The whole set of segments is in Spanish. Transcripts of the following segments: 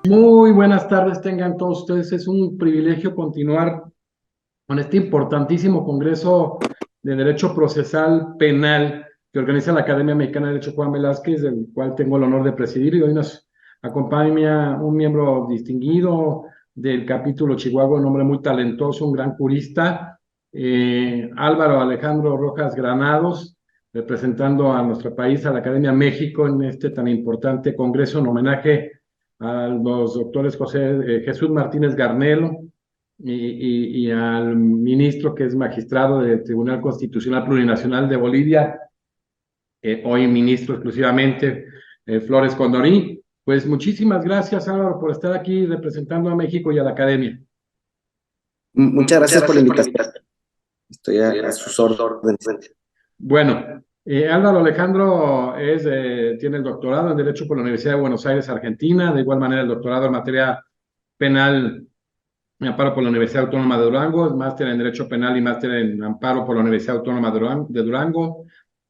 Muy buenas tardes, tengan todos ustedes. Es un privilegio continuar con este importantísimo Congreso de Derecho Procesal Penal que organiza la Academia Mexicana de Derecho Juan Velázquez, del cual tengo el honor de presidir. Y hoy nos acompaña un miembro distinguido del capítulo Chihuahua, un hombre muy talentoso, un gran jurista, Álvaro Alejandro Rojas Granados, representando a nuestro país, a la Academia México, en este tan importante Congreso en homenaje a los doctores Jesús Martínez Garnelo y al ministro que es magistrado del Tribunal Constitucional Plurinacional de Bolivia, hoy ministro exclusivamente, Flores Condorí. Pues muchísimas gracias, Álvaro, por estar aquí representando a México y a la Academia. Muchas Muchas gracias por la gracias por la invitación. invitación. Estoy a sus órdenes. Bueno, Álvaro Alejandro tiene el doctorado en Derecho por la Universidad de Buenos Aires, Argentina, de igual manera el doctorado en materia penal en amparo por la Universidad Autónoma de Durango, máster en Derecho Penal y máster en amparo por la Universidad Autónoma de Durango.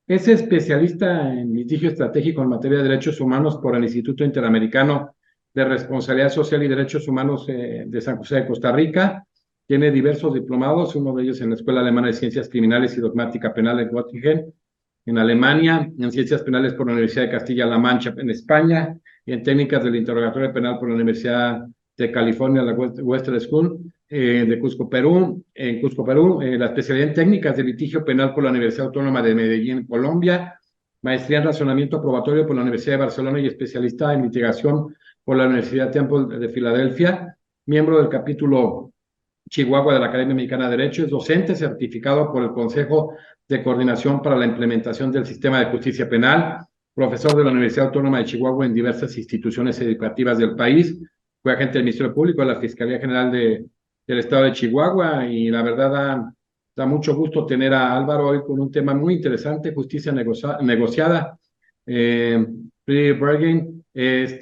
Es especialista en litigio estratégico en materia de derechos humanos por el Instituto Interamericano de Responsabilidad Social y Derechos Humanos de San José de Costa Rica. Tiene diversos diplomados, uno de ellos en la Escuela Alemana de Ciencias Criminales y Dogmática Penal en Göttingen, en Alemania, en Ciencias Penales por la Universidad de Castilla-La Mancha en España, y en Técnicas del Interrogatorio Penal por la Universidad de California, la Western School de Cusco, Perú, en Cusco, Perú, la especialidad en técnicas de litigio penal por la Universidad Autónoma de Medellín, Colombia, maestría en razonamiento probatorio por la Universidad de Barcelona y especialista en litigación por la Universidad Temple de Filadelfia, miembro del capítulo Chihuahua de la Academia Mexicana de Derecho, es docente certificado por el Consejo de Coordinación para la Implementación del Sistema de Justicia Penal, profesor de la Universidad Autónoma de Chihuahua en diversas instituciones educativas del país, fue agente del Ministerio Público de la Fiscalía General del Estado de Chihuahua, y la verdad da mucho gusto tener a Álvaro hoy con un tema muy interesante, justicia negociada, plea bargain,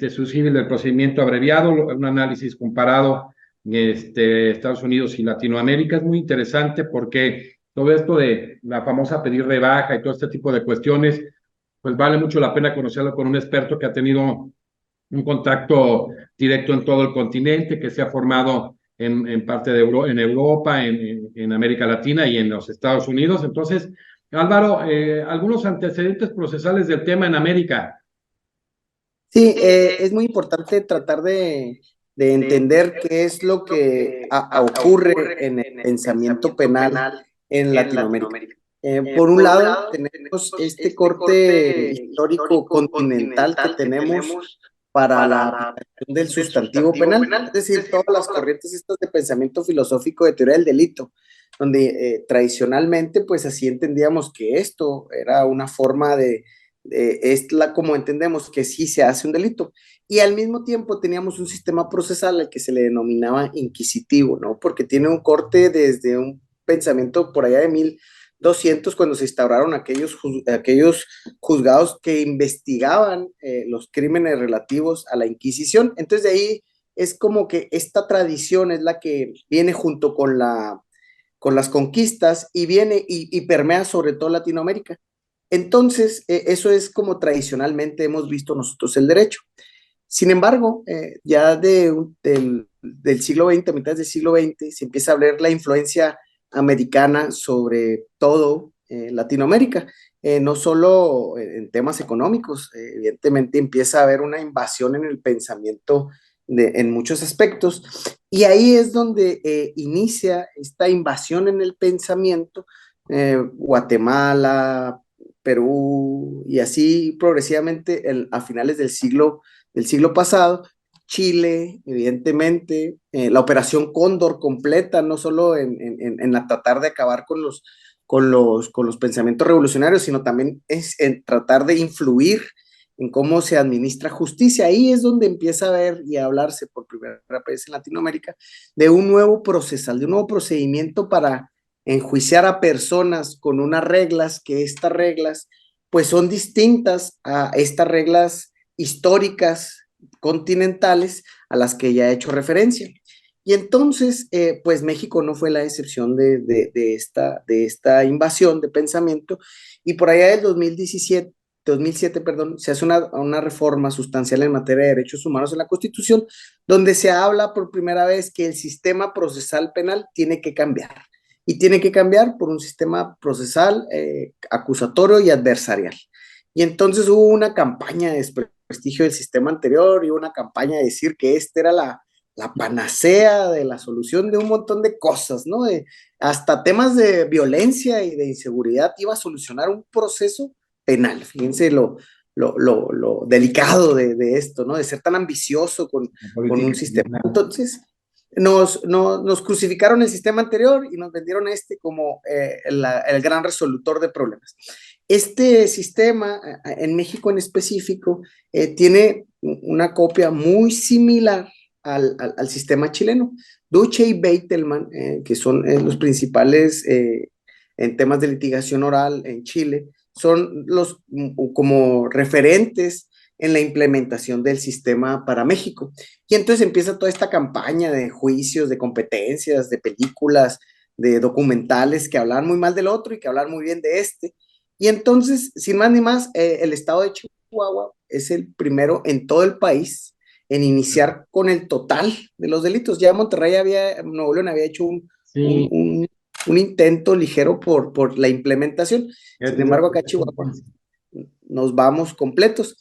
subsidio del procedimiento abreviado, un análisis comparado Estados Unidos y Latinoamérica. Es muy interesante porque todo esto de la famosa pedir rebaja y todo este tipo de cuestiones, pues vale mucho la pena conocerlo con un experto que ha tenido un contacto directo en todo el continente, que se ha formado en parte de en Europa, en América Latina y en los Estados Unidos. Entonces, Álvaro, algunos antecedentes procesales del tema en América. Sí, es muy importante tratar de entender qué es lo que ocurre en el pensamiento penal en Latinoamérica. Por un lado, tenemos este corte histórico continental que tenemos para la aplicación del sustantivo penal, es decir, todas las corrientes estas de pensamiento filosófico de teoría del delito, donde tradicionalmente pues así entendíamos que esto era una forma como entendemos que sí se hace un delito. Y al mismo tiempo teníamos un sistema procesal al que se le denominaba inquisitivo, ¿no? Porque tiene un corte desde un pensamiento por allá de 1200, cuando se instauraron aquellos juzgados que investigaban los crímenes relativos a la Inquisición. Entonces de ahí es como que esta tradición es la que viene junto con las conquistas y viene y permea sobre todo Latinoamérica. Entonces, eso es como tradicionalmente hemos visto nosotros el derecho. Sin embargo, ya del siglo XX, a mitad del siglo XX, se empieza a ver la influencia americana sobre todo Latinoamérica, no solo en temas económicos, evidentemente empieza a haber una invasión en el pensamiento en muchos aspectos, y ahí es donde inicia esta invasión en el pensamiento, Guatemala, Perú, y así progresivamente a finales del siglo pasado, Chile, evidentemente, la operación Cóndor completa, no solo en la tratar de acabar con los pensamientos revolucionarios, sino también es en tratar de influir en cómo se administra justicia. Ahí es donde empieza a ver y a hablarse por primera vez en Latinoamérica de un nuevo procesal, de un nuevo procedimiento para enjuiciar a personas con unas reglas, que estas reglas pues son distintas a estas reglas históricas continentales a las que ya he hecho referencia. Y entonces, pues México no fue la excepción de esta invasión de pensamiento, y por allá del 2017 2007, perdón, se hace una reforma sustancial en materia de derechos humanos en la Constitución, donde se habla por primera vez que el sistema procesal penal tiene que cambiar. Y tiene que cambiar por un sistema procesal acusatorio y adversarial. Y entonces hubo una campaña de desprestigio del sistema anterior y una campaña de decir que esta era la panacea de la solución de un montón de cosas, ¿no? Hasta temas de violencia y de inseguridad iba a solucionar un proceso penal. Fíjense lo delicado de esto, ¿no? De ser tan ambicioso con un sistema. Entonces, nos crucificaron el sistema anterior y nos vendieron este como el gran resolutor de problemas. Este sistema, en México en específico, tiene una copia muy similar al sistema chileno. Duche y Beitelman, que son los principales en temas de litigación oral en Chile, son los como referentes en la implementación del sistema para México. Y entonces empieza toda esta campaña de juicios, de competencias, de películas, de documentales que hablan muy mal del otro y que hablan muy bien de este. Y entonces, sin más ni más, el estado de Chihuahua es el primero en todo el país en iniciar con el total de los delitos. Ya Nuevo León había hecho Sí, un intento ligero por la implementación. Sin embargo, acá Chihuahua nos vamos completos.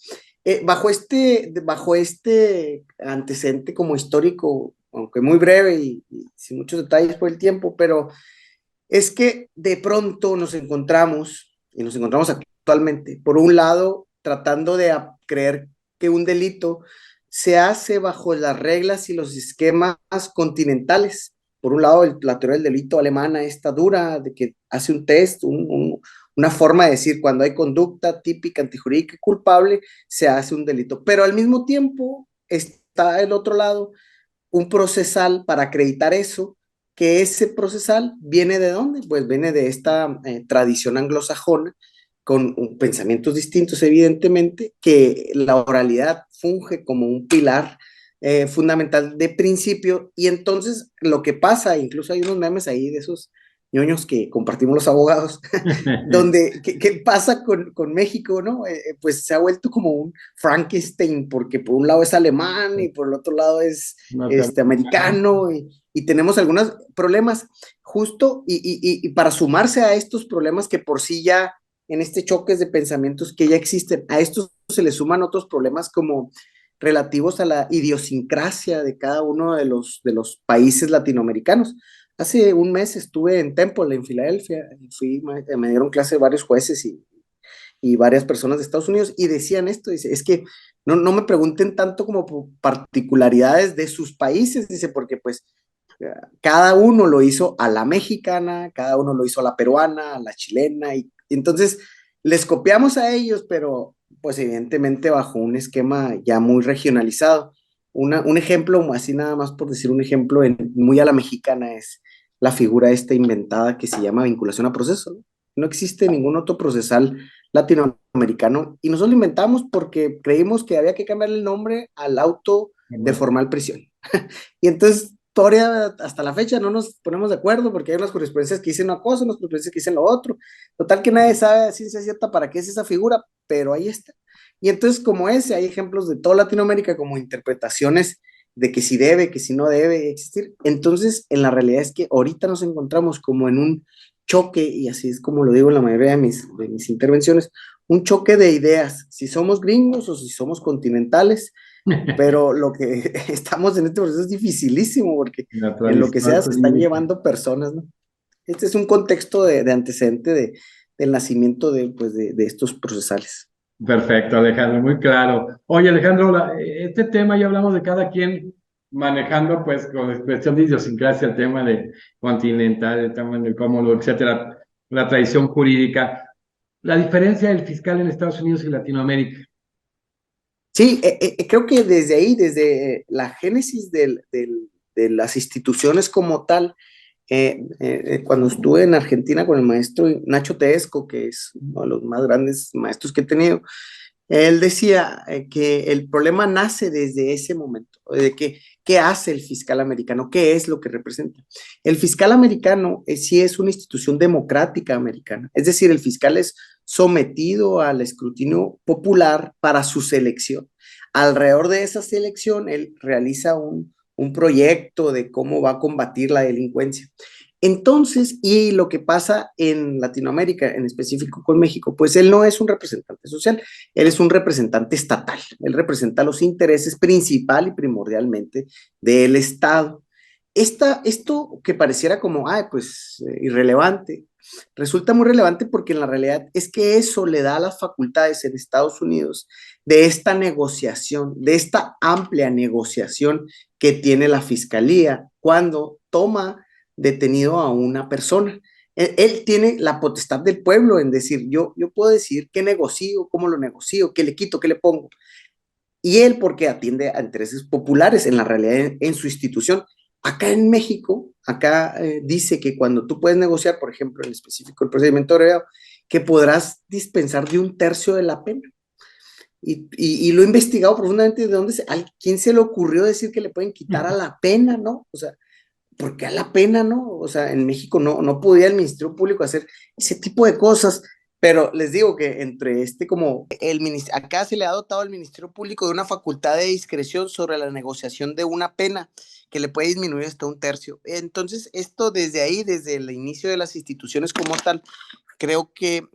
Bajo este antecedente como histórico, aunque muy breve y sin muchos detalles por el tiempo, pero es que de pronto nos encontramos, y nos encontramos actualmente, por un lado, tratando de creer que un delito se hace bajo las reglas y los esquemas continentales. Por un lado, la teoría del delito alemana está dura, de que hace un test, una forma de decir cuando hay conducta típica, antijurídica y culpable, se hace un delito. Pero al mismo tiempo está el otro lado, un procesal para acreditar eso, que ese procesal viene de dónde? Pues viene de esta tradición anglosajona, con pensamientos distintos, evidentemente, que la oralidad funge como un pilar fundamental de principio, y entonces lo que pasa, incluso hay unos memes ahí de esos ñoños que compartimos los abogados, donde, ¿qué pasa con México, no? Pues se ha vuelto como un Frankenstein, porque por un lado es alemán y por el otro lado es americano, y tenemos algunos problemas justo, y para sumarse a estos problemas que por sí ya en este choques de pensamientos que ya existen, a estos se le suman otros problemas como relativos a la idiosincrasia de cada uno de los países latinoamericanos. Hace un mes estuve en Temple, en Filadelfia, me dieron clase varios jueces y varias personas de Estados Unidos, y decían esto, dice, es que no me pregunten tanto como por particularidades de sus países, dice, porque pues cada uno lo hizo a la mexicana, cada uno lo hizo a la peruana, a la chilena, y entonces les copiamos a ellos, pero pues evidentemente bajo un esquema ya muy regionalizado. Un ejemplo, así nada más por decir un ejemplo, muy a la mexicana es la figura esta inventada que se llama vinculación a proceso, ¿no? No existe ningún otro procesal latinoamericano, y nosotros lo inventamos porque creímos que había que cambiarle el nombre al auto de formal prisión. Y entonces todavía hasta la fecha no nos ponemos de acuerdo, porque hay unas jurisprudencias que dicen una cosa, unas jurisprudencias que dicen lo otro. Total que nadie sabe a ciencia cierta para qué es esa figura, pero ahí está. Y entonces, como ese, hay ejemplos de toda Latinoamérica como interpretaciones de que si debe, que si no debe existir. Entonces, en la realidad es que ahorita nos encontramos como en un choque, y así es como lo digo en la mayoría de mis intervenciones, un choque de ideas, si somos gringos o si somos continentales, pero lo que estamos en este proceso es dificilísimo, porque la en lo que sea tradición se están jurídica. llevando personas, ¿no? Este es un contexto de antecedente del nacimiento pues, de estos procesales. Perfecto, Alejandro, muy claro. Oye, Alejandro, este tema ya hablamos de cada quien manejando, pues, con cuestión de idiosincrasia, el tema de continental, el tema del cómodo, etcétera, la tradición jurídica, la diferencia del fiscal en Estados Unidos y Latinoamérica. Sí, creo que desde ahí, desde la génesis de las instituciones como tal, cuando estuve en Argentina con el maestro Nacho Tedesco, que es uno de los más grandes maestros que he tenido, Él decía que el problema nace desde ese momento, de que qué hace el fiscal americano, qué es lo que representa. El fiscal americano sí es una institución democrática americana, es decir, el fiscal es sometido al escrutinio popular para su selección. Alrededor de esa selección, él realiza un proyecto de cómo va a combatir la delincuencia. Entonces, y lo que pasa en Latinoamérica, en específico con México, pues él no es un representante social, él es un representante estatal. Él representa los intereses principal y primordialmente del Estado. Esto que pareciera como, pues irrelevante, resulta muy relevante porque en la realidad es que eso le da las facultades en Estados Unidos de esta negociación, de esta amplia negociación que tiene la fiscalía cuando toma detenido a una persona. Él tiene la potestad del pueblo en decir, yo puedo decir qué negocio, cómo lo negocio, qué le quito, qué le pongo. Y él porque atiende a intereses populares en la realidad en su institución. Acá en México, acá dice que cuando tú puedes negociar, por ejemplo, en específico el procedimiento abreviado, que podrás dispensar de un tercio de la pena. Y lo he investigado profundamente de dónde a quién se le ocurrió decir que le pueden quitar a la pena, ¿no? O sea, porque a la pena, ¿no? O sea, en México no podía el Ministerio Público hacer ese tipo de cosas, pero les digo que entre como acá se le ha dotado al Ministerio Público de una facultad de discreción sobre la negociación de una pena que le puede disminuir hasta un tercio. Entonces, esto desde ahí, desde el inicio de las instituciones como tal, creo que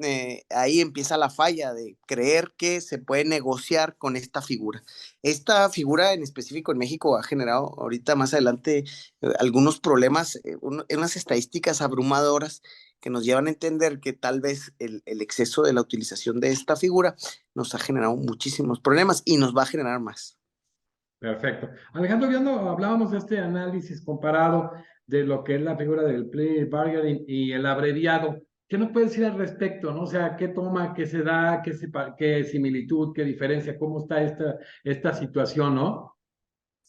ahí empieza la falla de creer que se puede negociar con esta figura. Esta figura en específico en México ha generado ahorita más adelante algunos problemas, unas estadísticas abrumadoras que nos llevan a entender que tal vez el exceso de la utilización de esta figura nos ha generado muchísimos problemas y nos va a generar más. Perfecto. Alejandro, viendo, hablábamos de este análisis comparado de lo que es la figura del plea bargaining y el abreviado. ¿Qué nos puedes decir al respecto, no? O sea, ¿qué toma, qué se da, qué similitud, qué diferencia, cómo está esta situación, no?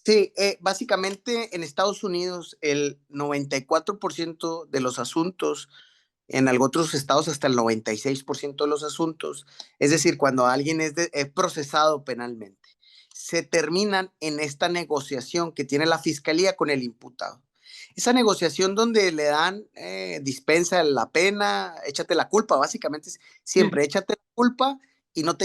Sí, básicamente en Estados Unidos el 94% de los asuntos, en otros estados hasta el 96% de los asuntos, es decir, cuando alguien es procesado penalmente, se terminan en esta negociación que tiene la fiscalía con el imputado. Esa negociación donde le dan dispensa la pena, échate la culpa, básicamente es Sí. siempre échate la culpa y no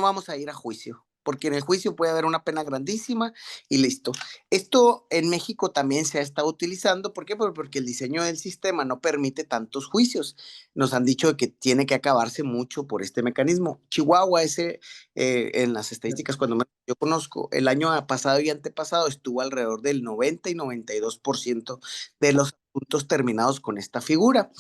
vamos a ir a juicio, porque en el juicio puede haber una pena grandísima y listo. Esto en México también se ha estado utilizando. ¿Por qué? Porque el diseño del sistema no permite tantos juicios. Nos han dicho que tiene que acabarse mucho por este mecanismo. Chihuahua, en las estadísticas, yo conozco, el año pasado y antepasado estuvo alrededor del 90 y 92% de los asuntos terminados con esta figura.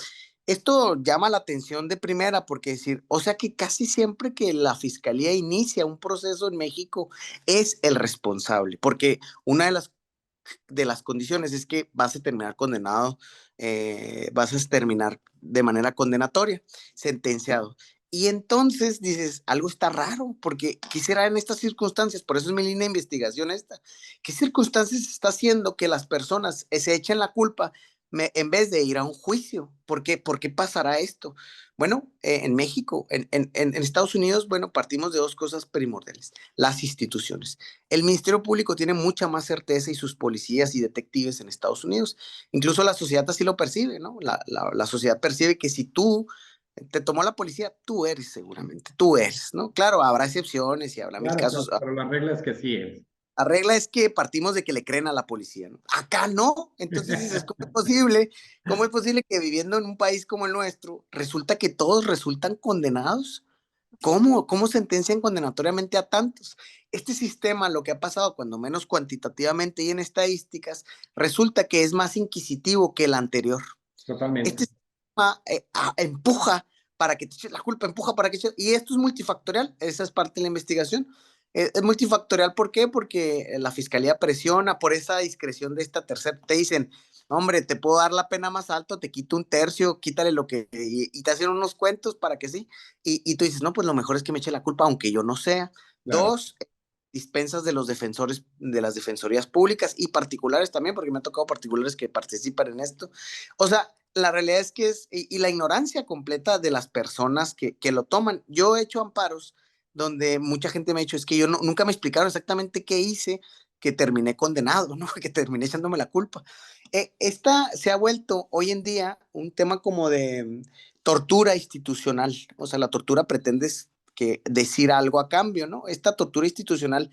Esto llama la atención de primera porque decir, o sea que casi siempre que la fiscalía inicia un proceso en México es el responsable, porque una de las condiciones es que vas a terminar condenado, vas a terminar de manera condenatoria, sentenciado. Y entonces dices, algo está raro, porque ¿qué será en estas circunstancias? Por eso es mi línea de investigación esta. ¿Qué circunstancias está haciendo que las personas se echen la culpa en vez de ir a un juicio? ¿Por qué pasará esto? Bueno, en México, en Estados Unidos, bueno, partimos de dos cosas primordiales, las instituciones. El Ministerio Público tiene mucha más certeza y sus policías y detectives en Estados Unidos. Incluso la sociedad así lo percibe, ¿no? La sociedad percibe que si tú te tomó la policía, tú eres seguramente, tú eres, ¿no? Claro, habrá excepciones y habrá mil Claro, casos. claro, pero la regla es que sí es. La regla es que partimos de que le creen a la policía, ¿no? Acá no. Entonces dices, ¿cómo es posible? ¿Cómo es posible que viviendo en un país como el nuestro, resulta que todos resultan condenados? ¿Cómo sentencian condenatoriamente a tantos? Este sistema, lo que ha pasado, cuando menos cuantitativamente y en estadísticas, resulta que es más inquisitivo que el anterior. Este Totalmente. sistema empuja para que te eches la culpa, empuja para que y esto es multifactorial, esa es parte de la investigación. Es multifactorial, ¿por qué? Porque la fiscalía presiona por esa discreción de esta tercera, te dicen, hombre, te puedo dar la pena más alto, te quito un tercio, quítale lo que, y te hacen unos cuentos para que sí, y tú dices, no, pues lo mejor es que me eche la culpa, aunque yo no sea. Claro. Dos, dispensas de los defensores, de las defensorías públicas y particulares también, porque me ha tocado particulares que participan en esto. O sea, la realidad es que y la ignorancia completa de las personas que lo toman. Yo he hecho amparos donde mucha gente me ha dicho, es que yo nunca me explicaron exactamente qué hice, que terminé condenado, ¿no? Que terminé echándome la culpa. Esta se ha vuelto hoy en día un tema como de tortura institucional, o sea, la tortura pretende que decir algo a cambio, ¿no? Esta tortura institucional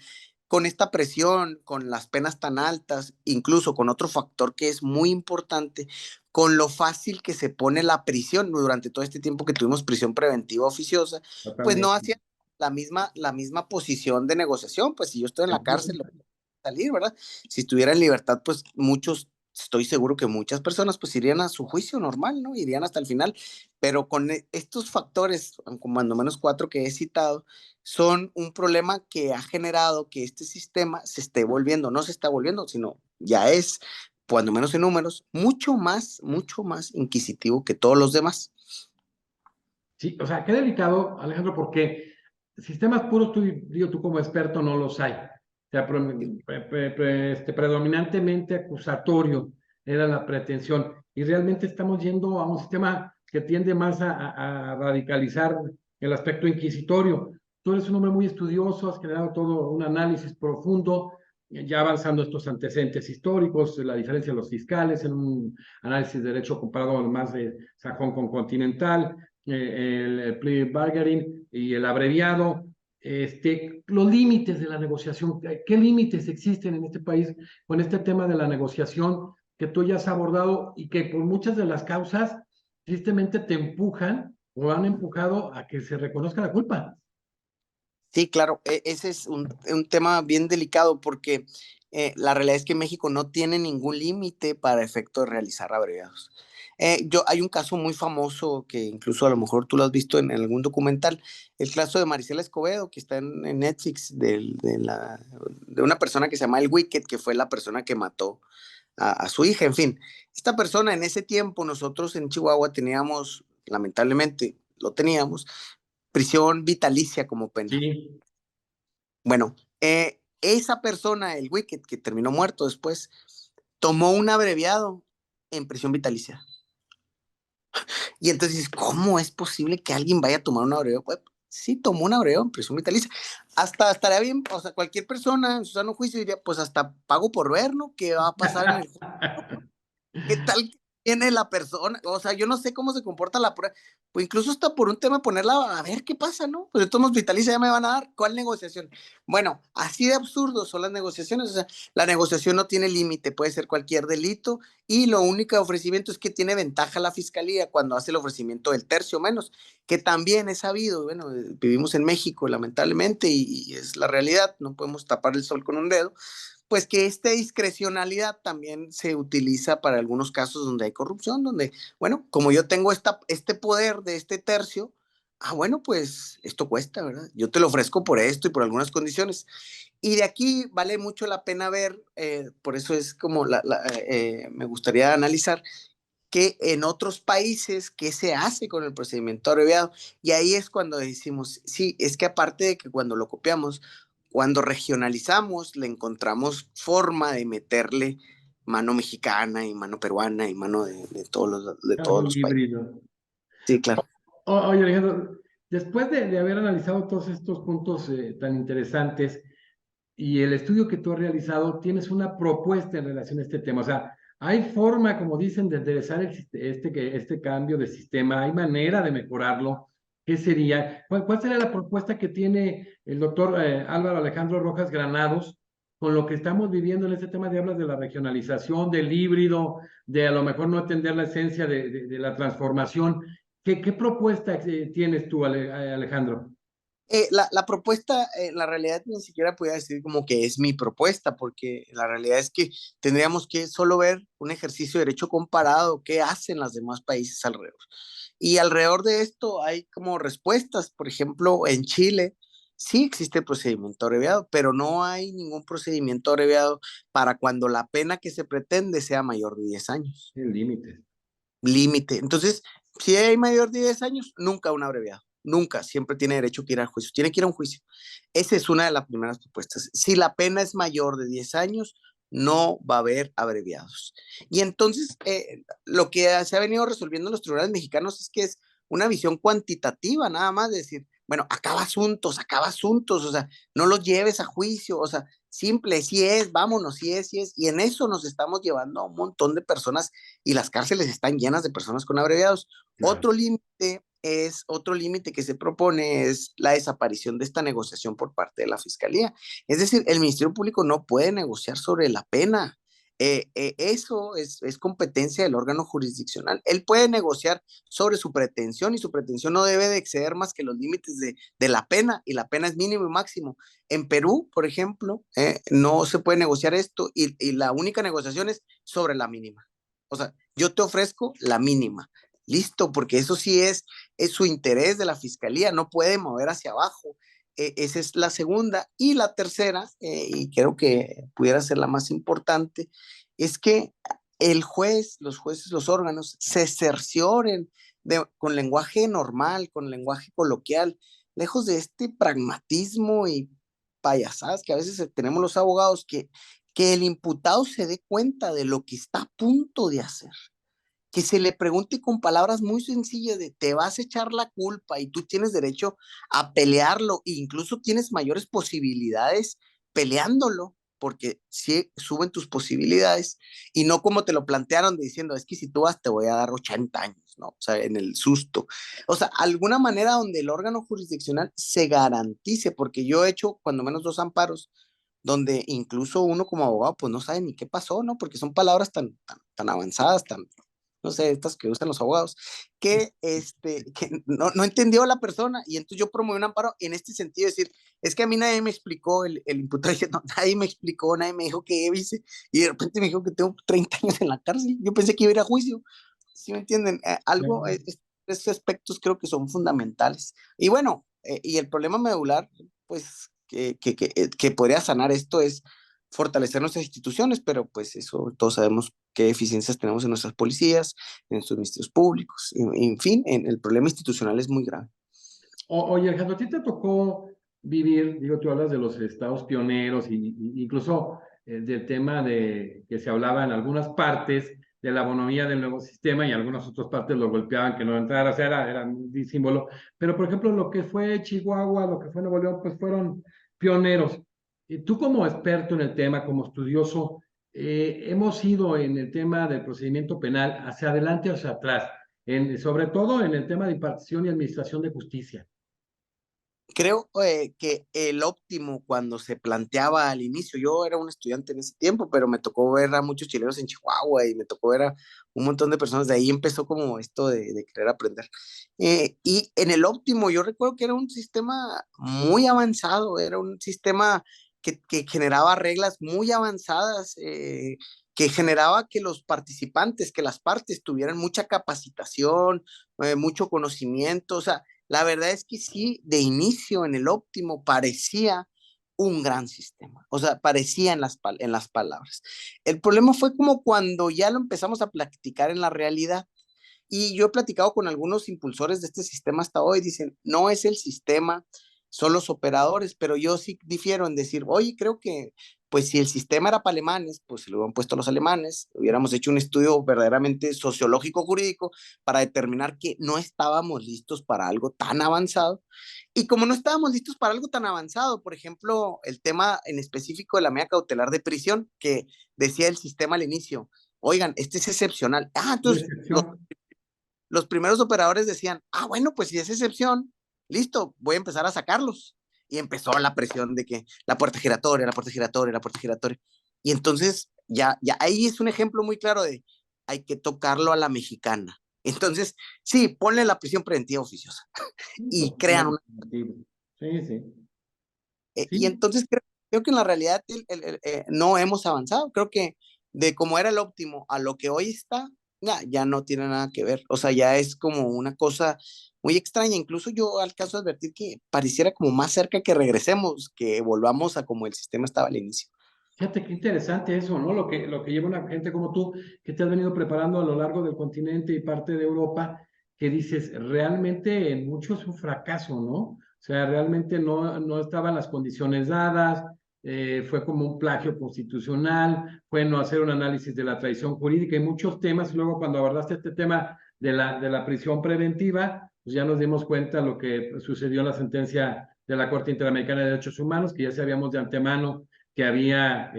con esta presión, con las penas tan altas, incluso con otro factor que es muy importante, con lo fácil que se pone la prisión durante todo este tiempo que tuvimos prisión preventiva oficiosa, pues no Totalmente. hacía la misma posición de negociación, pues si yo estoy en la cárcel, salir, ¿verdad? Si estuviera en libertad, pues muchos, estoy seguro que muchas personas pues irían a su juicio normal, ¿no? Irían hasta el final, pero con estos factores, como cuando menos cuatro que he citado, son un problema que ha generado que este sistema se esté volviendo, no se está volviendo, sino ya es, cuando menos en números, mucho más inquisitivo que todos los demás. Sí, o sea, qué delicado, Alejandro, porque sistemas puros, tú como experto no los hay. O sea, predominantemente acusatorio era la pretensión. Y realmente estamos yendo a un sistema que tiende más a radicalizar el aspecto inquisitorio. Tú eres un hombre muy estudioso, has generado todo un análisis profundo, ya avanzando estos antecedentes históricos, la diferencia de los fiscales en un análisis de derecho comparado más de sajón con continental, el plea bargaining y el abreviado, los límites de la negociación, qué límites existen en este país con este tema de la negociación que tú ya has abordado y que por muchas de las causas tristemente te empujan o han empujado a que se reconozca la culpa. Sí, claro, ese es un tema bien delicado porque la realidad es que México no tiene ningún límite para efecto de realizar abreviados. Hay un caso muy famoso que incluso a lo mejor tú lo has visto en algún documental, el caso de Marisela Escobedo, que está en Netflix, de una persona que se llama El Wicked, que fue la persona que mató a su hija. En fin, esta persona en ese tiempo, nosotros en Chihuahua teníamos, lamentablemente, lo teníamos, prisión vitalicia como pena. Sí, Bueno, esa persona, el Wicked, que terminó muerto después, tomó un abreviado en prisión vitalicia. Y entonces, ¿cómo es posible que alguien vaya a tomar un abreviado? Pues, sí, tomó un abreviado en prisión vitalicia. Hasta estaría bien, o sea, cualquier persona en su sano juicio diría, pues hasta pago por ver, ¿no? ¿Qué va a pasar en el juicio? ¿Qué tal que tiene la persona? O sea, yo no sé cómo se comporta la prueba. Pues incluso hasta por un tema ponerla a ver qué pasa, ¿no? Pues de todos modos, vitalicia ya me van a dar. ¿Cuál negociación? Bueno, así de absurdo son las negociaciones. O sea, la negociación no tiene límite, puede ser cualquier delito y lo único ofrecimiento es que tiene ventaja la fiscalía cuando hace el ofrecimiento del tercio menos, que también es sabido. Bueno, vivimos en México, lamentablemente, y es la realidad. No podemos tapar el sol con un dedo, pues que esta discrecionalidad también se utiliza para algunos casos donde hay corrupción, donde, bueno, como yo tengo este poder de este tercio, bueno, pues esto cuesta, ¿verdad? Yo te lo ofrezco por esto y por algunas condiciones. Y de aquí vale mucho la pena ver, por eso es como me gustaría analizar que en otros países, ¿qué se hace con el procedimiento abreviado? Y ahí es cuando decimos, sí, es que aparte de que cuando lo copiamos, cuando regionalizamos, le encontramos forma de meterle mano mexicana y mano peruana y mano de todos caso los países. híbrido. Sí, claro. Oye, Alejandro, después de haber analizado todos estos puntos tan interesantes, y el estudio que tú has realizado, tienes una propuesta en relación a este tema. O sea, hay forma, como dicen, de enderezar este cambio de sistema, hay manera de mejorarlo. ¿Qué sería? ¿Cuál sería la propuesta que tiene el doctor Álvaro Alejandro Rojas Granados con lo que estamos viviendo en este tema de hablas de la regionalización, del híbrido, de a lo mejor no atender la esencia de la transformación? ¿Qué propuesta tienes tú, Alejandro? La propuesta, la realidad ni siquiera podría decir como que es mi propuesta, porque la realidad es que tendríamos que solo ver un ejercicio de derecho comparado, qué hacen los demás países alrededor. Y alrededor de esto hay como respuestas, por ejemplo, en Chile sí existe el procedimiento abreviado, pero no hay ningún procedimiento abreviado para cuando la pena que se pretende sea mayor de 10 años. El límite. Límite. Entonces, si hay mayor de 10 años, nunca un abreviado. Nunca, siempre tiene derecho que ir al juicio. Tiene que ir a un juicio. Esa es una de las primeras propuestas. Si la pena es mayor de 10 años, no va a haber abreviados. Y entonces, lo que se ha venido resolviendo en los tribunales mexicanos es que es una visión cuantitativa, nada más, de decir, Bueno, acaba asuntos, o sea, no los lleves a juicio, o sea, simple, si es, vámonos, si es, y en eso nos estamos llevando a un montón de personas y las cárceles están llenas de personas con abreviados. Claro. Otro límite que se propone es la desaparición de esta negociación por parte de la Fiscalía. Es decir, el Ministerio Público no puede negociar sobre la pena. Eso es competencia del órgano jurisdiccional. Él puede negociar sobre su pretensión y su pretensión no debe de exceder más que los límites de la pena y la pena es mínimo y máximo. En Perú, por ejemplo, no se puede negociar esto y la única negociación es sobre la mínima. O sea, yo te ofrezco la mínima. Listo, porque eso sí es su interés de la fiscalía, no puede mover hacia abajo. Esa es la segunda. Y la tercera, y creo que pudiera ser la más importante, es que el juez, los jueces, los órganos, se cercioren con lenguaje normal, con lenguaje coloquial, lejos de este pragmatismo y payasadas que a veces tenemos los abogados, que el imputado se dé cuenta de lo que está a punto de hacer, que se le pregunte con palabras muy sencillas de te vas a echar la culpa y tú tienes derecho a pelearlo e incluso tienes mayores posibilidades peleándolo porque sí suben tus posibilidades y no como te lo plantearon diciendo es que si tú vas te voy a dar 80 años, ¿no? O sea, en el susto. O sea, alguna manera donde el órgano jurisdiccional se garantice, porque yo he hecho cuando menos 2 amparos donde incluso uno como abogado pues no sabe ni qué pasó, ¿no? Porque son palabras tan avanzadas, no sé, estas que usan los abogados, que no entendió la persona y entonces yo promoví un amparo en este sentido, es decir, es que a mí nadie me explicó, el imputado dice, no, nadie me explicó, nadie me dijo qué hice y de repente me dijo que tengo 30 años en la cárcel, yo pensé que iba a ir a juicio, ¿sí me entienden? Estos aspectos creo que son fundamentales. Y bueno, y el problema medular, pues, que podría sanar esto es fortalecer nuestras instituciones, pero pues eso todos sabemos qué deficiencias tenemos en nuestras policías, en nuestros ministerios públicos, en fin, el problema institucional es muy grave. Oye, Alejandro, ¿a ti te tocó vivir, digo, tú hablas de los estados pioneros incluso del tema de que se hablaba en algunas partes de la bonomía del nuevo sistema y en algunas otras partes lo golpeaban que no entrara, o sea, era un símbolo. Pero, por ejemplo, lo que fue Chihuahua, lo que fue Nuevo León, pues fueron pioneros. Y tú como experto en el tema, como estudioso, hemos ido en el tema del procedimiento penal hacia adelante o hacia atrás, sobre todo en el tema de impartición y administración de justicia. Creo que el óptimo cuando se planteaba al inicio, yo era un estudiante en ese tiempo, pero me tocó ver a muchos chilenos en Chihuahua y me tocó ver a un montón de personas, de ahí empezó como esto de querer aprender. Y en el óptimo yo recuerdo que era un sistema muy avanzado, era un sistema que generaba reglas muy avanzadas, que generaba que los participantes, que las partes tuvieran mucha capacitación, mucho conocimiento, o sea, la verdad es que sí, de inicio en el óptimo parecía un gran sistema, o sea, parecía en las palabras. El problema fue como cuando ya lo empezamos a practicar en la realidad. Y yo he platicado con algunos impulsores de este sistema hasta hoy, dicen, no es el sistema, son los operadores, pero yo sí difiero en decir, oye, creo que, pues si el sistema era para alemanes, pues se lo hubieran puesto a los alemanes, hubiéramos hecho un estudio verdaderamente sociológico jurídico para determinar que no estábamos listos para algo tan avanzado. Y como no estábamos listos para algo tan avanzado, por ejemplo, el tema en específico de la medida cautelar de prisión, que decía el sistema al inicio, oigan, este es excepcional. Ah, Una entonces excepción. los primeros operadores decían, ah, bueno, pues si es excepción, listo, voy a empezar a sacarlos. Y empezó la presión de que la puerta giratoria, la puerta giratoria, la puerta giratoria. Y entonces ya ahí es un ejemplo muy claro de hay que tocarlo a la mexicana. Entonces, sí, ponle la prisión preventiva oficiosa y crean una. Sí, sí. Y Sí, entonces creo que en la realidad no hemos avanzado. Creo que de cómo era el óptimo a lo que hoy está, ya no tiene nada que ver. O sea, ya es como una cosa muy extraña. Incluso yo alcanzo a advertir que pareciera como más cerca que regresemos, que volvamos a como el sistema estaba al inicio. fíjate qué interesante eso, ¿no? Lo que lleva una gente como tú, que te has venido preparando a lo largo del continente y parte de Europa, que dices, realmente en mucho es un fracaso, ¿no? O sea, realmente no estaban las condiciones dadas, fue como un plagio constitucional, fue no hacer un análisis de la tradición jurídica y muchos temas. Luego, cuando abordaste este tema de la prisión preventiva, pues ya nos dimos cuenta lo que sucedió en la sentencia de la Corte Interamericana de Derechos Humanos, que ya sabíamos de antemano que había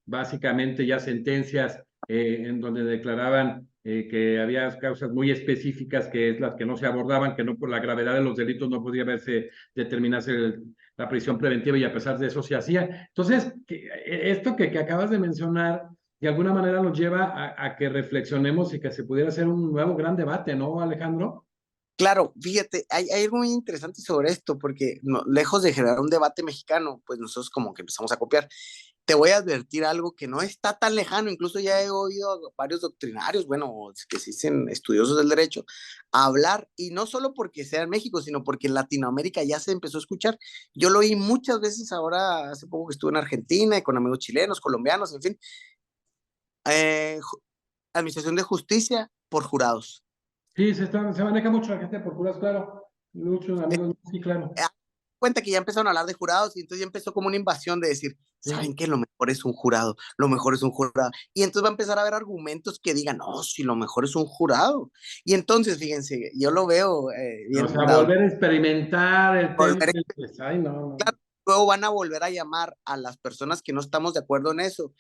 básicamente ya sentencias en donde declaraban que había causas muy específicas, que es las que no se abordaban, que no por la gravedad de los delitos no podía verse, determinarse la prisión preventiva, y a pesar de eso se hacía. Entonces, esto que acabas de mencionar, de alguna manera nos lleva a que reflexionemos y que se pudiera hacer un nuevo gran debate, ¿no, Alejandro? Claro, fíjate, hay algo muy interesante sobre esto, porque lejos de generar un debate mexicano, pues nosotros como que empezamos a copiar. Te voy a advertir algo que no está tan lejano, incluso ya he oído a varios doctrinarios, bueno, que se dicen estudiosos del derecho, hablar, y no solo porque sea en México, sino porque en Latinoamérica ya se empezó a escuchar. Yo lo oí muchas veces ahora, hace poco que estuve en Argentina y con amigos chilenos, colombianos, en fin, eh, administración de justicia por jurados. Sí, se maneja mucho la gente por puras, claro. Muchos amigos, sí, claro. Cuenta que ya empezaron a hablar de jurados y entonces ya empezó como una invasión de decir, Sí. ¿saben qué? Lo mejor es un jurado, lo mejor es un jurado. Y entonces va a empezar a haber argumentos que digan, no, si lo mejor es un jurado. Y entonces, fíjense, yo lo veo O bien, sea, volver a experimentar el tema. volver, Pues, ay, no, no. claro, luego van a volver a llamar a las personas que no estamos de acuerdo en eso,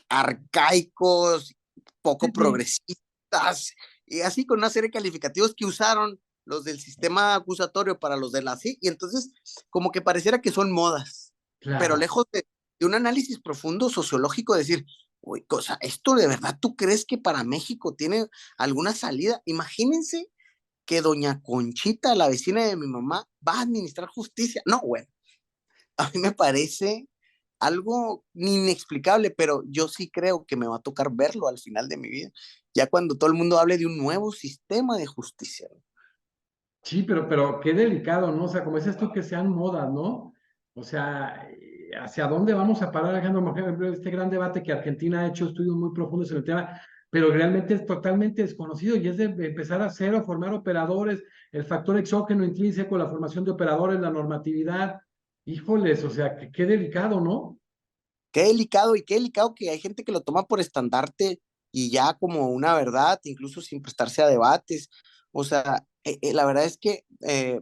arcaicos, Sí, poco sí, progresistas, y así con una serie de calificativos que usaron los del sistema acusatorio para los de la CI, y entonces como que pareciera que son modas, pero claro. lejos de un análisis profundo sociológico, decir, uy, cosa, ¿esto de verdad tú crees que para México tiene alguna salida? Imagínense que doña Conchita, la vecina de mi mamá, va a administrar justicia. No, bueno, a mí me parece algo inexplicable, pero yo sí creo que me va a tocar verlo al final de mi vida, ya cuando todo el mundo hable de un nuevo sistema de justicia. Sí, pero qué delicado, ¿no? O sea, como dices tú, que sean modas, ¿no? O sea, ¿hacia dónde vamos a parar, Alejandro? Por ejemplo, este gran debate que Argentina ha hecho estudios muy profundos en el tema, pero realmente es totalmente desconocido, y es de empezar a cero, formar operadores, el factor exógeno intrínseco, la formación de operadores, la normatividad. Híjoles, o sea, qué delicado, ¿no? Qué delicado que hay gente que lo toma por estandarte y ya como una verdad, incluso sin prestarse a debates. O sea, la verdad es que,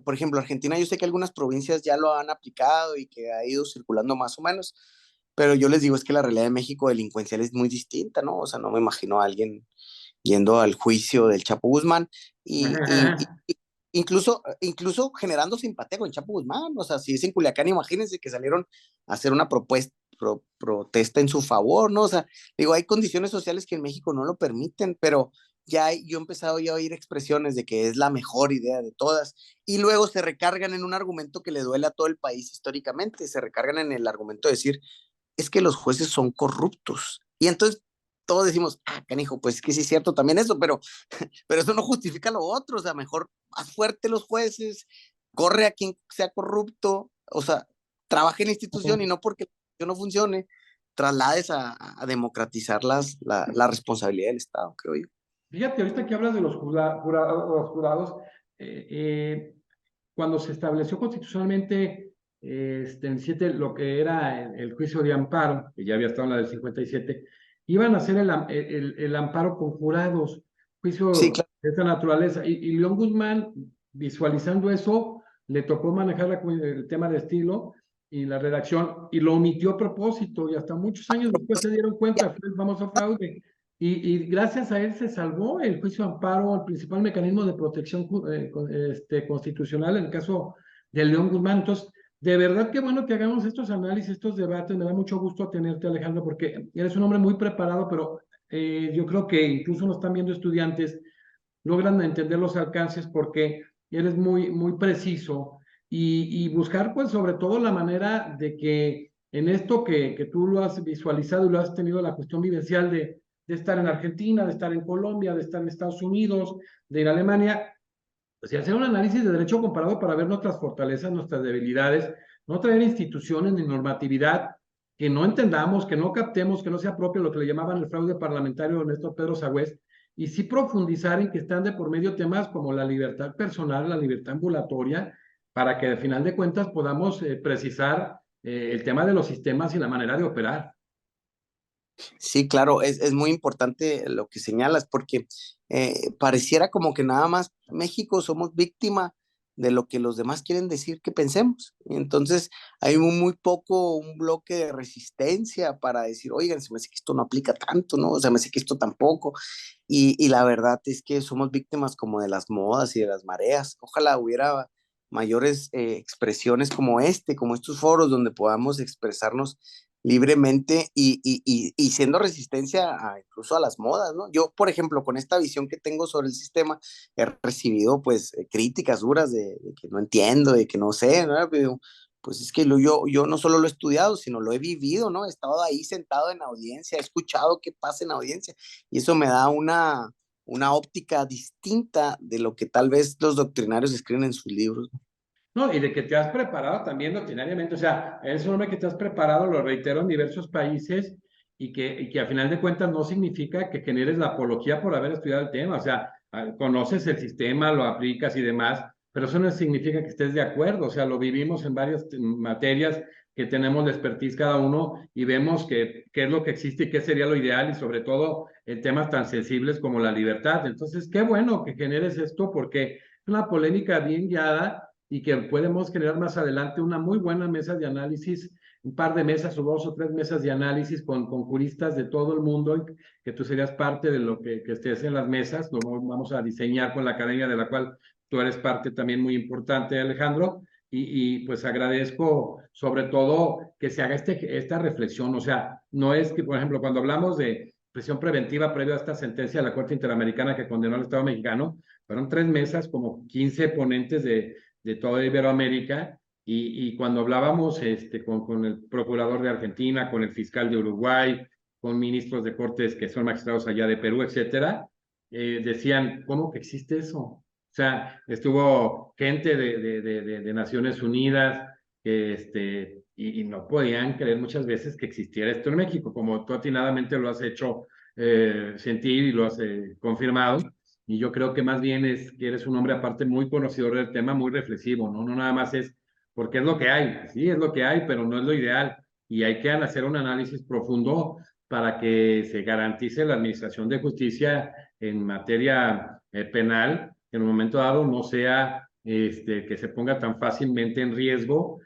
por ejemplo, Argentina, yo sé que algunas provincias ya lo han aplicado y que ha ido circulando más o menos, pero yo les digo, es que la realidad de México delincuencial es muy distinta, ¿no? O sea, no me imagino a alguien yendo al juicio del Chapo Guzmán y incluso generando simpatía con Chapo Guzmán. O sea, si es en Culiacán, imagínense que salieron a hacer una protesta en su favor, ¿no? O sea, digo, hay condiciones sociales que en México no lo permiten, pero yo he empezado ya a oír expresiones de que es la mejor idea de todas, y luego se recargan en un argumento que le duele a todo el país históricamente, se recargan en el argumento de decir, es que los jueces son corruptos. Y entonces todos decimos, ah, canijo, pues es que sí es cierto también eso, pero eso no justifica lo otro. O sea, mejor haz fuerte los jueces, corre a quien sea corrupto, o sea, trabaja en la institución y no porque la institución no funcione, traslades a democratizar la responsabilidad del Estado, creo yo. Fíjate, ahorita que hablas de los jurados, eh, eh, cuando se estableció constitucionalmente en 7 lo que era el juicio de amparo, que ya había estado en la del 57, iban a hacer el amparo con jurados, Sí, juicio claro. de esta naturaleza. Y León Guzmán, visualizando eso, le tocó manejar el tema de estilo y la redacción, y lo omitió a propósito, y hasta muchos años después se dieron cuenta, fue el famoso fraude. Y gracias a él se salvó el juicio de amparo, el principal mecanismo de protección constitucional en el caso de León Guzmán. Entonces, de verdad que bueno que hagamos estos análisis, estos debates. Me da mucho gusto tenerte, Alejandro, porque eres un hombre muy preparado, pero yo creo que incluso nos están viendo estudiantes, logran entender los alcances porque eres muy, muy preciso, y buscar pues sobre todo la manera de que en esto que tú lo has visualizado y lo has tenido la cuestión vivencial de estar en Argentina, de estar en Colombia, de estar en Estados Unidos, de ir a Alemania, pues y hacer un análisis de derecho comparado para ver nuestras fortalezas, nuestras debilidades, no traer instituciones ni normatividad que no entendamos, que no captemos, que no sea propio lo que le llamaban el fraude parlamentario de Néstor Pedro Sagüez, y sí profundizar en que están de por medio temas como la libertad personal, la libertad ambulatoria, para que al final de cuentas podamos precisar el tema de los sistemas y la manera de operar. Sí, claro, es muy importante lo que señalas, porque pareciera como que nada más México somos víctima de lo que los demás quieren decir que pensemos. Y entonces hay muy poco un bloque de resistencia para decir, oigan, se me hace que esto no aplica tanto, ¿no? O sea, me hace que esto tampoco. Y la verdad es que somos víctimas como de las modas y de las mareas. Ojalá hubiera mayores expresiones como como estos foros donde podamos expresarnos libremente y siendo resistencia incluso a las modas, ¿no? Yo, por ejemplo, con esta visión que tengo sobre el sistema, he recibido pues críticas duras de que no entiendo, de que no sé, ¿no? Pero, pues es que yo no solo lo he estudiado, sino lo he vivido, ¿no? He estado ahí sentado en audiencia, he escuchado qué pasa en audiencia y eso me da una óptica distinta de lo que tal vez los doctrinarios escriben en sus libros. No, y de que te has preparado también doctrinariamente, o sea, eres un hombre que te has preparado, lo reitero, en diversos países y que a final de cuentas no significa que generes la apología por haber estudiado el tema, o sea, conoces el sistema, lo aplicas y demás, pero eso no significa que estés de acuerdo, o sea, lo vivimos en varias materias que tenemos de expertise cada uno y vemos qué es lo que existe y qué sería lo ideal y sobre todo en temas tan sensibles como la libertad. Entonces, qué bueno que generes esto porque es una polémica bien guiada y que podemos generar más adelante una muy buena mesa de análisis, un par de mesas o 2 o 3 mesas de análisis con juristas de todo el mundo, que tú serías parte de lo que estés en las mesas, lo vamos a diseñar con la academia de la cual tú eres parte también muy importante, Alejandro, pues agradezco sobre todo que se haga esta reflexión, o sea, no es que, por ejemplo, cuando hablamos de prisión preventiva previo a esta sentencia de la Corte Interamericana que condenó al Estado mexicano, fueron 3 mesas, como 15 ponentes de toda Iberoamérica, y cuando hablábamos con el procurador de Argentina, con el fiscal de Uruguay, con ministros de cortes que son magistrados allá de Perú, etcétera, decían, ¿cómo que existe eso? O sea, estuvo gente de Naciones Unidas y no podían creer muchas veces que existiera esto en México, como tú atinadamente lo has hecho sentir y lo has confirmado. Y yo creo que más bien es que eres un hombre aparte muy conocedor del tema, muy reflexivo, ¿no? No nada más es porque es lo que hay, sí, es lo que hay, pero no es lo ideal. Y hay que hacer un análisis profundo para que se garantice la administración de justicia en materia penal, que en un momento dado no sea que se ponga tan fácilmente en riesgo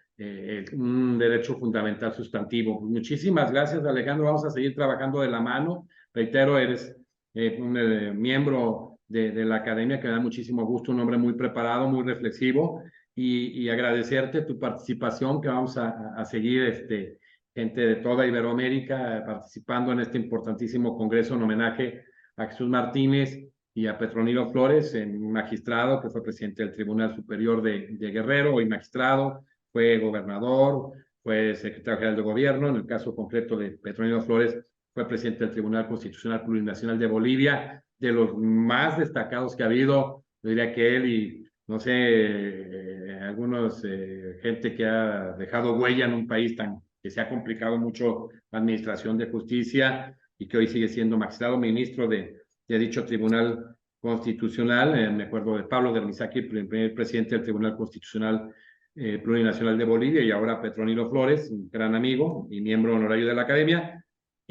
un derecho fundamental sustantivo. Muchísimas gracias, Alejandro. Vamos a seguir trabajando de la mano. Reitero, eres un miembro de la academia que me da muchísimo gusto, un hombre muy preparado, muy reflexivo y agradecerte tu participación, que vamos a seguir gente de toda Iberoamérica participando en este importantísimo congreso en homenaje a Jesús Martínez y a Petronilo Flores, en magistrado que fue presidente del Tribunal Superior de Guerrero, hoy magistrado, fue gobernador, fue secretario general de gobierno, en el caso concreto de Petronilo Flores, fue presidente del Tribunal Constitucional Plurinacional de Bolivia, de los más destacados que ha habido, yo diría que él y, no sé, algunos gente que ha dejado huella en un país que se ha complicado mucho la administración de justicia y que hoy sigue siendo magistrado, ministro de dicho Tribunal Constitucional. Me acuerdo de Pablo Dermisaki, el primer presidente del Tribunal Constitucional Plurinacional de Bolivia, y ahora Petronilo Flores, un gran amigo y miembro honorario de la Academia.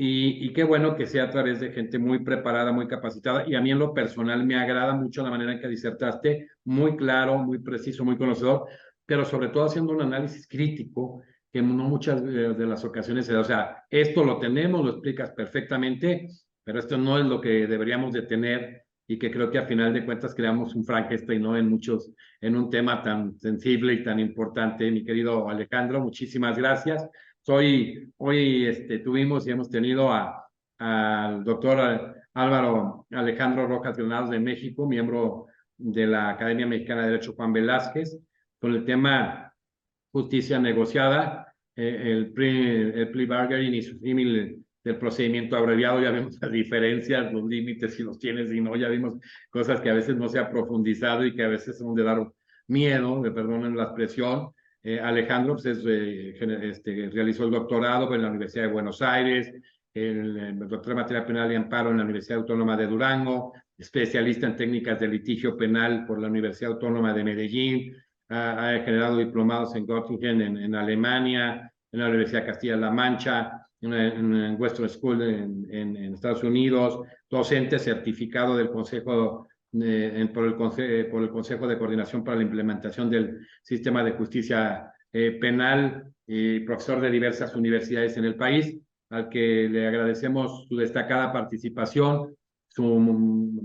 Y qué bueno que sea a través de gente muy preparada, muy capacitada. Y a mí en lo personal me agrada mucho la manera en que disertaste, muy claro, muy preciso, muy conocedor, pero sobre todo haciendo un análisis crítico, que no muchas de las ocasiones se da. O sea, esto lo tenemos, lo explicas perfectamente, pero esto no es lo que deberíamos de tener y que creo que a final de cuentas creamos un Frankenstein, ¿no? En un tema tan sensible y tan importante. Mi querido Alejandro, muchísimas gracias. Hoy tuvimos y hemos tenido al doctor Álvaro Alejandro Rojas Granados de México, miembro de la Academia Mexicana de Derecho Juan Velázquez, con el tema justicia negociada, el plea bargaining y su símil del procedimiento abreviado. Ya vemos las diferencias, los límites, si los tienes y no, ya vimos cosas que a veces no se ha profundizado y que a veces son de dar miedo, me perdonen la expresión. Alejandro pues realizó el doctorado en la Universidad de Buenos Aires, el doctor en materia penal y amparo en la Universidad Autónoma de Durango, especialista en técnicas de litigio penal por la Universidad Autónoma de Medellín, ha generado diplomados en Göttingen, en Alemania, en la Universidad de Castilla-La Mancha, en Western School en Estados Unidos, docente certificado del Consejo por el Consejo de Coordinación para la Implementación del Sistema de Justicia Penal, y profesor de diversas universidades en el país, al que le agradecemos su destacada participación, su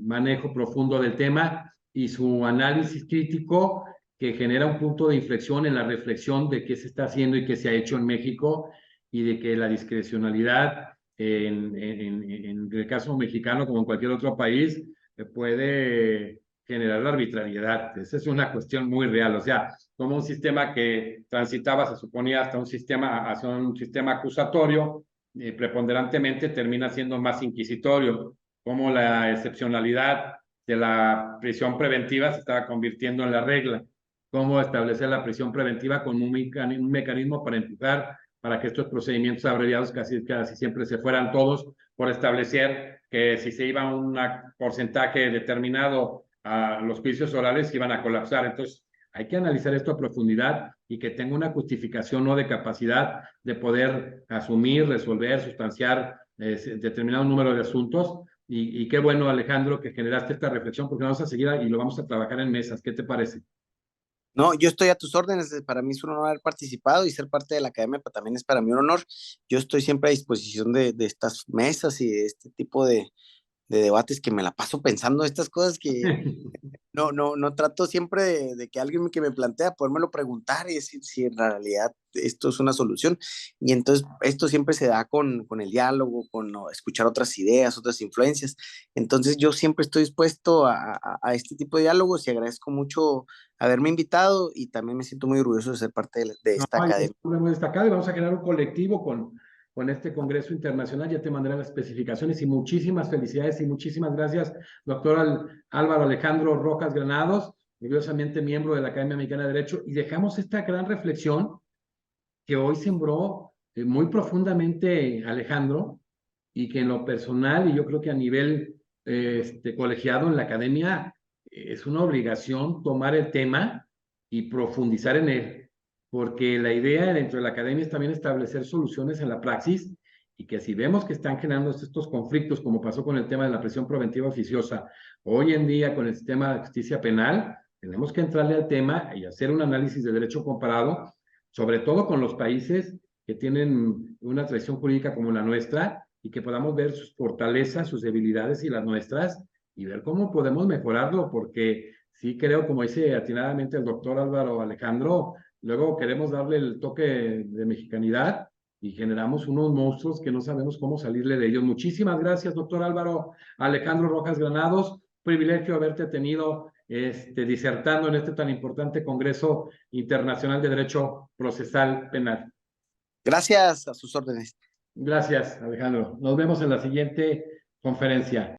manejo profundo del tema y su análisis crítico que genera un punto de inflexión en la reflexión de qué se está haciendo y qué se ha hecho en México, y de que la discrecionalidad en el caso mexicano, como en cualquier otro país, puede generar la arbitrariedad. Esa es una cuestión muy real. O sea, como un sistema que transitaba, se suponía, hacia un sistema acusatorio, preponderantemente termina siendo más inquisitorio, como la excepcionalidad de la prisión preventiva se estaba convirtiendo en la regla, cómo establecer la prisión preventiva con un mecanismo para empujar para que estos procedimientos abreviados casi siempre se fueran todos, por establecer que si se iba un porcentaje determinado a los juicios orales iban a colapsar. Entonces, hay que analizar esto a profundidad y que tenga una justificación, no de capacidad de poder asumir, resolver, sustanciar determinado número de asuntos. Y qué bueno, Alejandro, que generaste esta reflexión, porque vamos a seguir y lo vamos a trabajar en mesas. ¿Qué te parece? No, yo estoy a tus órdenes. Para mí es un honor haber participado y ser parte de la academia, pero también es para mí un honor. Yo estoy siempre a disposición de estas mesas y de este tipo de debates que me la paso pensando estas cosas que no trato siempre de que alguien que me plantea podérmelo preguntar y decir si en realidad esto es una solución. Y entonces esto siempre se da con el diálogo, con ¿no? escuchar otras ideas, otras influencias. Entonces yo siempre estoy dispuesto a este tipo de diálogos y agradezco mucho haberme invitado y también me siento muy orgulloso de ser parte de No, esta es academia. muy destacado y vamos a generar un colectivo con este Congreso Internacional. Ya te mandaré las especificaciones y muchísimas felicidades y muchísimas gracias, doctor Álvaro Alejandro Rojas Granados, orgullosamente miembro de la Academia Mexicana de Derecho. Y dejamos esta gran reflexión que hoy sembró muy profundamente Alejandro, y que en lo personal y yo creo que a nivel colegiado en la academia es una obligación tomar el tema y profundizar en él, porque la idea dentro de la academia es también establecer soluciones en la praxis, y que si vemos que están generando estos conflictos, como pasó con el tema de la prisión preventiva oficiosa, hoy en día con el sistema de justicia penal, tenemos que entrarle al tema y hacer un análisis de derecho comparado, sobre todo con los países que tienen una tradición jurídica como la nuestra, y que podamos ver sus fortalezas, sus debilidades y las nuestras, y ver cómo podemos mejorarlo, porque sí creo, como dice atinadamente el doctor Álvaro Alejandro, luego queremos darle el toque de mexicanidad y generamos unos monstruos que no sabemos cómo salirle de ellos. Muchísimas gracias, doctor Álvaro Alejandro Rojas Granados. Privilegio haberte tenido disertando en este tan importante Congreso Internacional de Derecho Procesal Penal. Gracias, a sus órdenes. Gracias, Alejandro. Nos vemos en la siguiente conferencia.